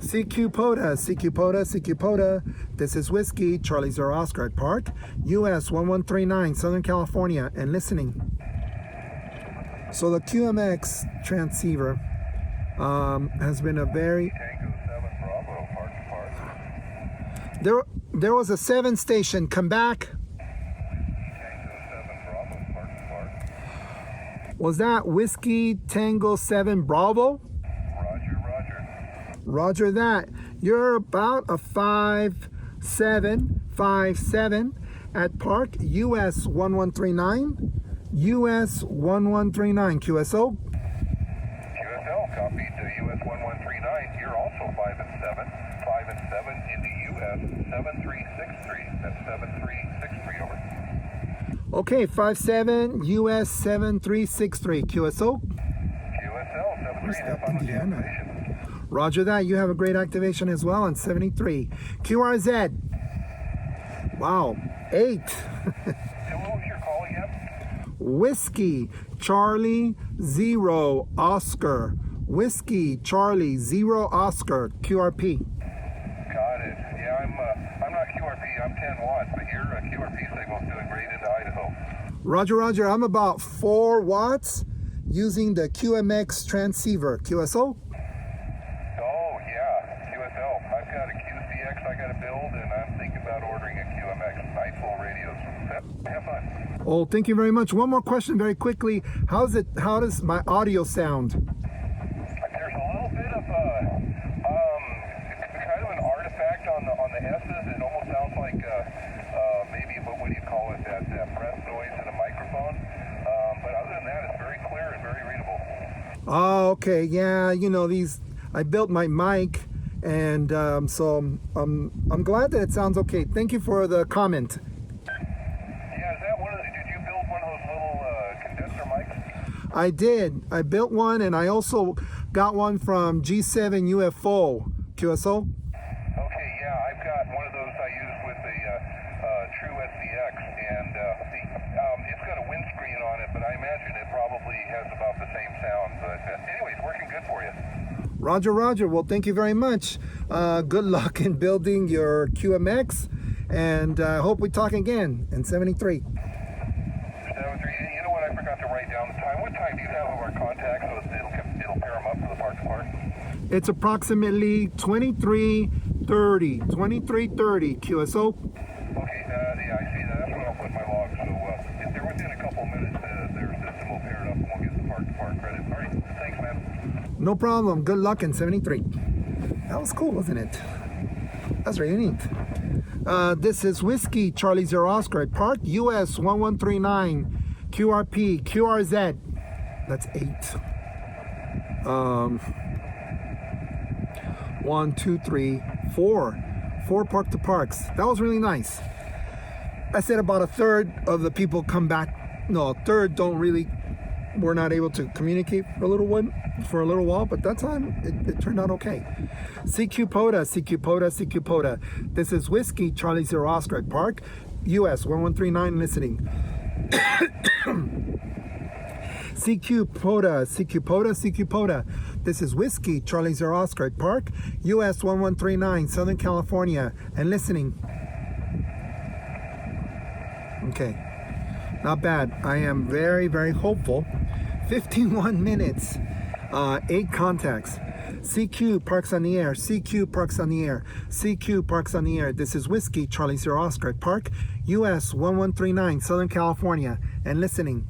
CQ POTA. This is Whiskey, Charlie Zero Oscar at Park, US 1139, Southern California, and listening. So the QMX transceiver has been a very... Tango 7 Bravo, Park. There was a 7 station. Come back. Tango 7 Bravo, Park. Was that Whiskey Tango 7 Bravo? Roger. Roger that. You're about a 5'7" at Park, US 1139. US 1139, QSO. QSL, copied to US 1139. You're also 5 and 7. 5 and 7 into US 7363. That's 7363 over. Okay, 5'7", US 7363, QSO. QSL 73 that, up on the Indiana? station. Roger that. You have a great activation as well on 73. QRZ. Wow, 8. So what was your call again? Whiskey Charlie Zero Oscar. Whiskey Charlie Zero Oscar, QRP. Got it. Yeah, I'm not QRP. I'm 10 watts, but your QRP signal's doing great into Idaho. Roger. I'm about 4 watts using the QMX transceiver. QSO. Oh, yeah. QSL. I've got a QCX I got to build, and I'm thinking about ordering a QMX. Nice full radios. Have fun. Oh, thank you very much. One more question very quickly. How does my audio sound? There's a little bit of kind of an artifact on the S's. It almost sounds like maybe what do you call it? That breath noise in a microphone. But other than that, it's very clear and very readable. Oh, okay. Yeah, I built my mic, and so I'm glad that it sounds okay. Thank you for the comment. Yeah, is that did you build one of those little condenser mics? I did. I built one, and I also got one from G7 UFO, QSO. Okay, yeah, I've got one of those I use with the True SVX, and it's got a windscreen on it, but I imagine it probably has about the same sound. But anyways, working good for you. Roger. Well, thank you very much. Good luck in building your QMX, and I hope we talk again in 73. 73. You know what? I forgot to write down the time. What time do you have of our contact so it'll pair them up for the park to park? It's approximately 23:30. 23:30, QSO. Okay, yeah, I see that. That's what I'll put in my log. So if they're within a couple minutes, their system will pair it up No problem. Good luck in 73. That was cool, wasn't it? That's really neat. This is Whiskey Charlie Zero Oscar at Park US 1139 QRP QRZ. That's 8. 1, 2, 3, 4. 4 park to parks. That was really nice. I said about a third of the people come back. No, a third we're not able to communicate for a little while, but that time it turned out okay. CQ POTA, CQ POTA, CQ POTA. This is Whiskey Charlie Zero Oscar at Park US 1139 listening. CQ POTA, CQ POTA, CQ POTA. This is Whiskey Charlie Zero Oscar at Park US 1139 Southern California and listening. Okay, not bad. I am very, very hopeful. 51 minutes, 8 contacts. CQ Parks on the Air, CQ Parks on the Air, CQ Parks on the Air. This is Whiskey Charlie Zero Oscar at Park US 1139 Southern California and listening.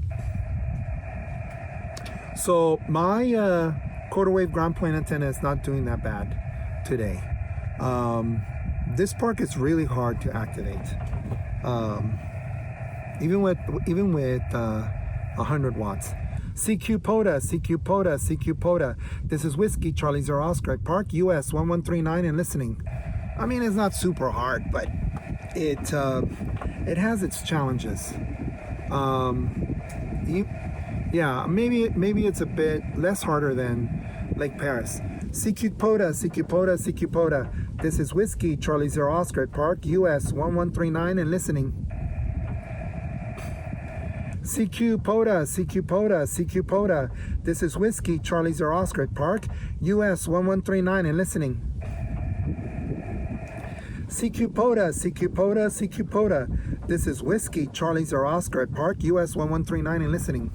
So my quarter wave ground point antenna is not doing that bad today. This park is really hard to activate. Even with 100 watts. CQ POTA, CQ POTA, CQ POTA. This is Whiskey Charlie Zero Oscar at Park US 1139 and listening. I mean, it's not super hard, but it has its challenges. Yeah, maybe it's a bit less harder than Lake Paris. CQ POTA, CQ POTA, CQ POTA. This is Whiskey Charlie Zero Oscar at Park US 1139 and listening. CQ POTA, CQ POTA, CQ POTA. This is Whiskey Charlie Zero Oscar at Park US 1139 and listening. CQ POTA, CQ POTA, CQ POTA. This is Whiskey Charlie Zero Oscar at Park US 1139 and listening.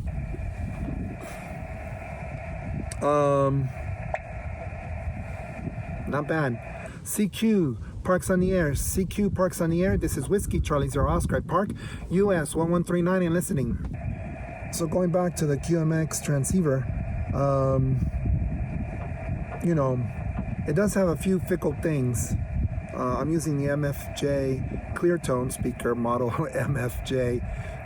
Not bad. CQ Parks on the Air, CQ Parks on the Air. This is Whiskey Charlie Zero Oscar at Park US 1139 and listening. So going back to the QMX transceiver, you know, it does have a few fickle things. I'm using the MFJ clear tone speaker model MFJ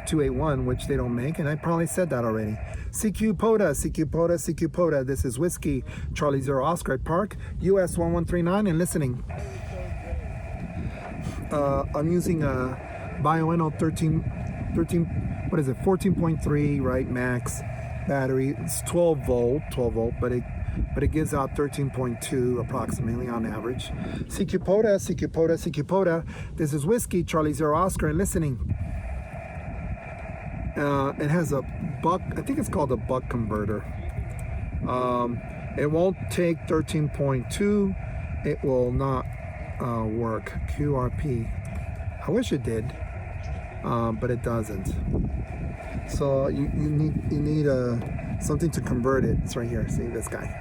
281, which they don't make, and I probably said that already. CQ POTA, CQ POTA, CQ POTA. This is Whiskey Charlie Zero Oscar at Park US 1139 and listening. I'm using a Bioenno 14.3 right max battery. It's 12 volt, but it gives out 13.2 approximately on average. CQ POTA, CQ POTA, CQ POTA. This is Whiskey Charlie Zero Oscar and listening. It has a buck, I think it's called a buck converter. It won't take 13.2. It will not work. QRP. I wish it did, but it doesn't. So you need something to convert it. It's right here. See this guy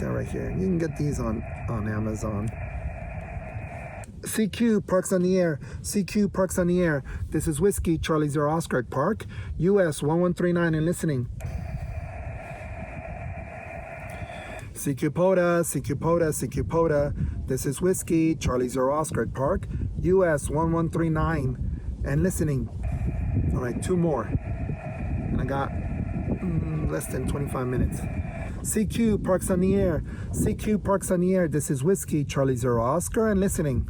right here. You can get these on Amazon. CQ Parks on the Air, CQ Parks on the Air. This is Whiskey Charlie Zero Oscar at Park US 1139 and listening. CQ POTA, CQ POTA, CQ POTA. This is Whiskey Charlie Zero Oscar at Park US 1139 and listening. All right, 2 more, and I got less than 25 minutes. CQ Parks on the Air, CQ Parks on the Air. This is Whiskey Charlie Zero Oscar and listening.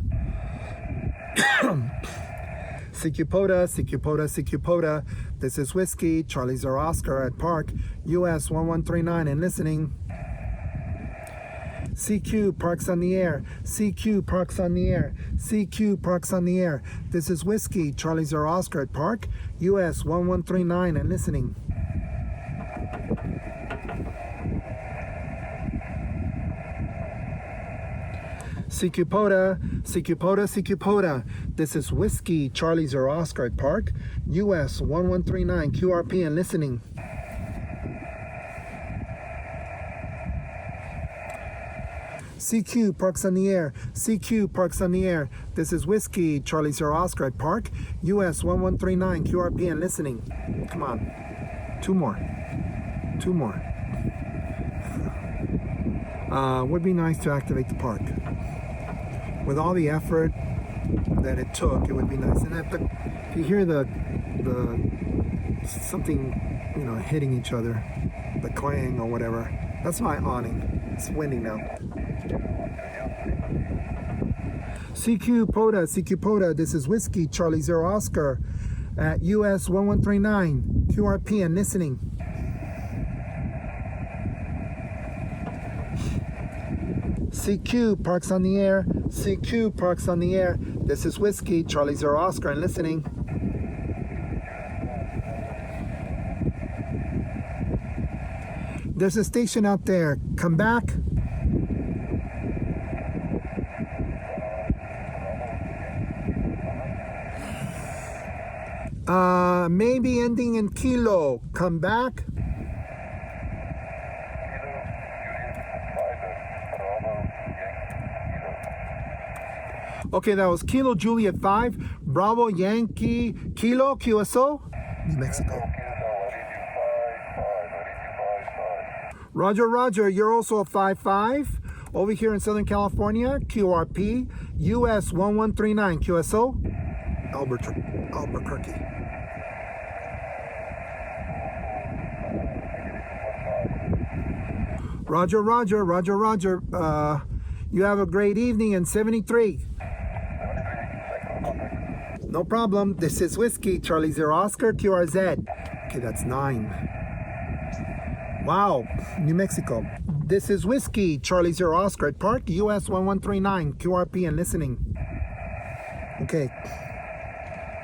CQ POTA, CQ POTA, CQ POTA. This is Whiskey Charlie Zero Oscar at Park US 1139 and listening. CQ Parks on the Air, CQ Parks on the Air, CQ Parks on the Air. This is Whiskey Charlie Zero Oscar at Park US 1139 and listening. CQ POTA, CQ POTA, CQ POTA. This is Whiskey Charlie Zero Oscar at Park US 1139 QRP and listening. CQ Parks on the Air, CQ Parks on the Air. This is Whiskey Charlie Zero Oscar at Park US 1139 QRP and listening. Come on, 2 more. would be nice to activate the park. With all the effort that it took, it would be nice. And if you hear the something, hitting each other, the clang or whatever, that's my awning. It's windy now. CQ POTA, this is Whiskey Charlie Zero Oscar at US 1139 QRP and listening. CQ Parks on the Air, CQ Parks on the Air. This is Whiskey Charlie Zero Oscar and listening. There's a station out there. Come back. Maybe ending in Kilo. Come back. Okay, that was Kilo Juliet 5, Bravo Yankee Kilo QSO, New Mexico. Roger, you're also a 5-5 over here in Southern California, QRP, US 1139 QSO, Albuquerque. Roger. You have a great evening in 73. No problem. This is Whiskey Charlie Zero Oscar QRZ. Okay, that's 9. Wow, New Mexico. This is Whiskey Charlie Zero Oscar at Park US 1139 QRP and listening. Okay,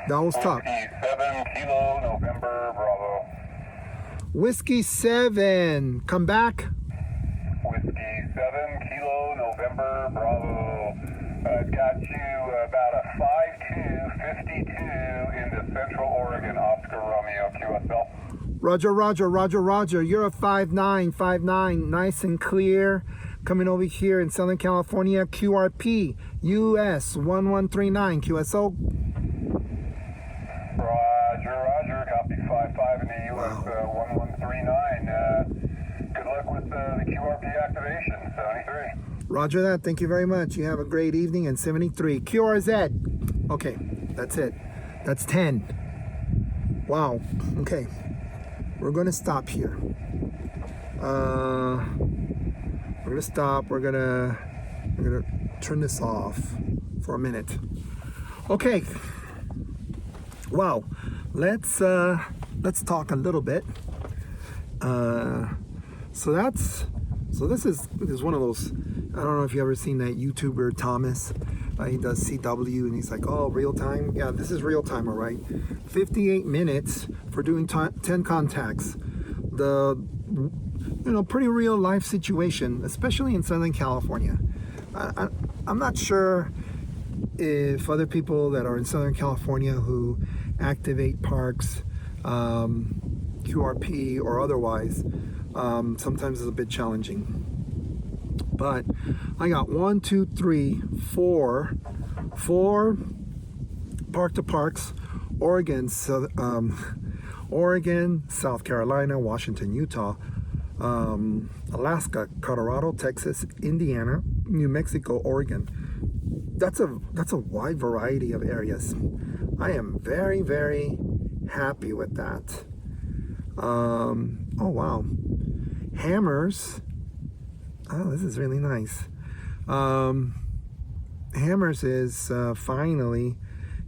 that was tough. 7 Kilo November Bravo. Whiskey 7, come back. Whiskey 7 Kilo November Bravo. Got you about a 5-2-52 into Central Oregon, Oscar Romeo QSL. Roger. You're a 5-9, nice and clear. Coming over here in Southern California, QRP, US 1139 QSO. Roger. Copy 5-5 in the US 1139. Good luck with the QRP activation, 73. Roger that. Thank you very much. You have a great evening in 73. QRZ. Okay, that's it. That's 10. Wow. Okay. We're going to stop here. We're going to stop. We're going to turn this off for a minute. Okay. Wow. Let's talk a little bit. So this is one of those, I don't know if you ever seen that YouTuber Thomas. He does CW and he's like, oh, real time. Yeah, this is real time, all right. 58 minutes for doing 10 contacts. The pretty real life situation, especially in Southern California. I'm not sure if other people that are in Southern California who activate parks, QRP or otherwise, sometimes it's a bit challenging. But I got 4 park to parks, Oregon, South Carolina, Washington, Utah, Alaska, Colorado, Texas, Indiana, New Mexico, Oregon. That's a wide variety of areas. I am very, very happy with that. Oh wow, Hammers. Oh, this is really nice. Hammers is finally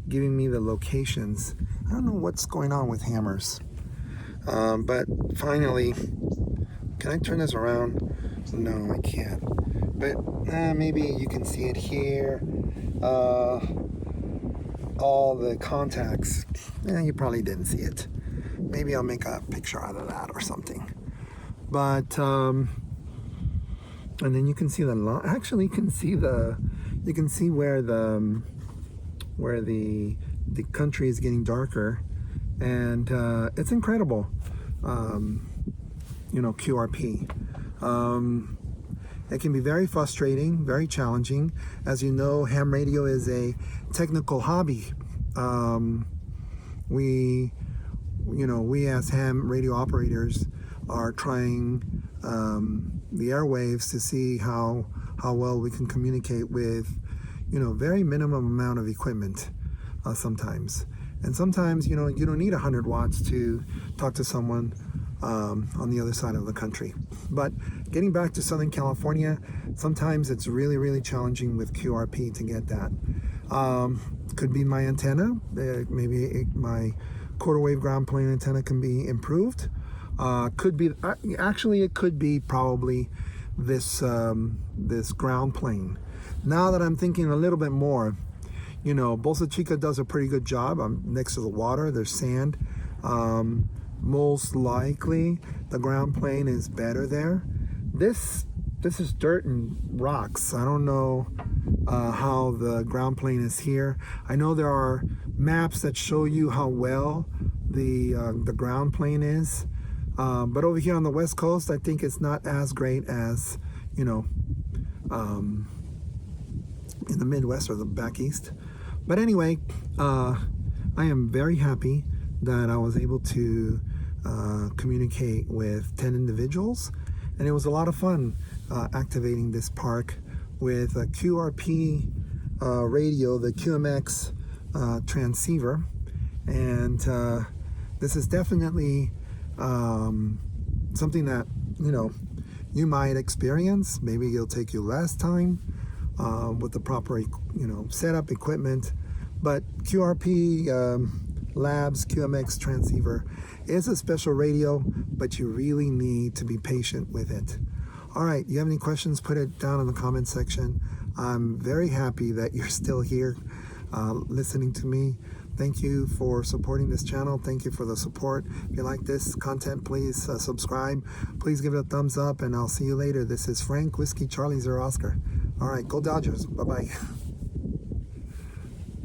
giving me the locations. I don't know what's going on with Hammers, but finally, can I turn this around? No, I can't. But maybe you can see it here. All the contacts. You probably didn't see it. Maybe I'll make a picture out of that or something. But and then you can see the actually you can see where the country is getting darker, and it's incredible. QRP. It can be very frustrating, very challenging. As you know, ham radio is a technical hobby. We as ham radio operators are trying the airwaves to see how well we can communicate with, very minimum amount of equipment sometimes. And sometimes, you don't need 100 watts to talk to someone on the other side of the country. But getting back to Southern California, sometimes it's really, really challenging with QRP to get that. Could be my antenna. Maybe my quarter wave ground plane antenna can be improved. Could be, actually it could be probably this ground plane. Now that I'm thinking a little bit more, Bolsa Chica does a pretty good job. I'm next to the water, there's sand. Most likely the ground plane is better there. This is dirt and rocks. I don't know how the ground plane is here. I know there are maps that show you how well the ground plane is, but over here on the West Coast, I think it's not as great as in the Midwest or the back east. But anyway, I am very happy that I was able to communicate with 10 individuals, and it was a lot of fun activating this park with a QRP radio, the QMX transceiver. And this is definitely something that you might experience. Maybe it'll take you less time with the proper setup equipment, but QRP Labs QMX transceiver is a special radio, but you really need to be patient with it. All right, you have any questions, put it down in the comment section. I'm very happy that you're still here listening to me. Thank you for supporting this channel. Thank you for the support. If you like this content, please subscribe. Please give it a thumbs up, and I'll see you later. This is Frank Whiskey Charlie 0 Oscar. All right, go Dodgers. Bye-bye.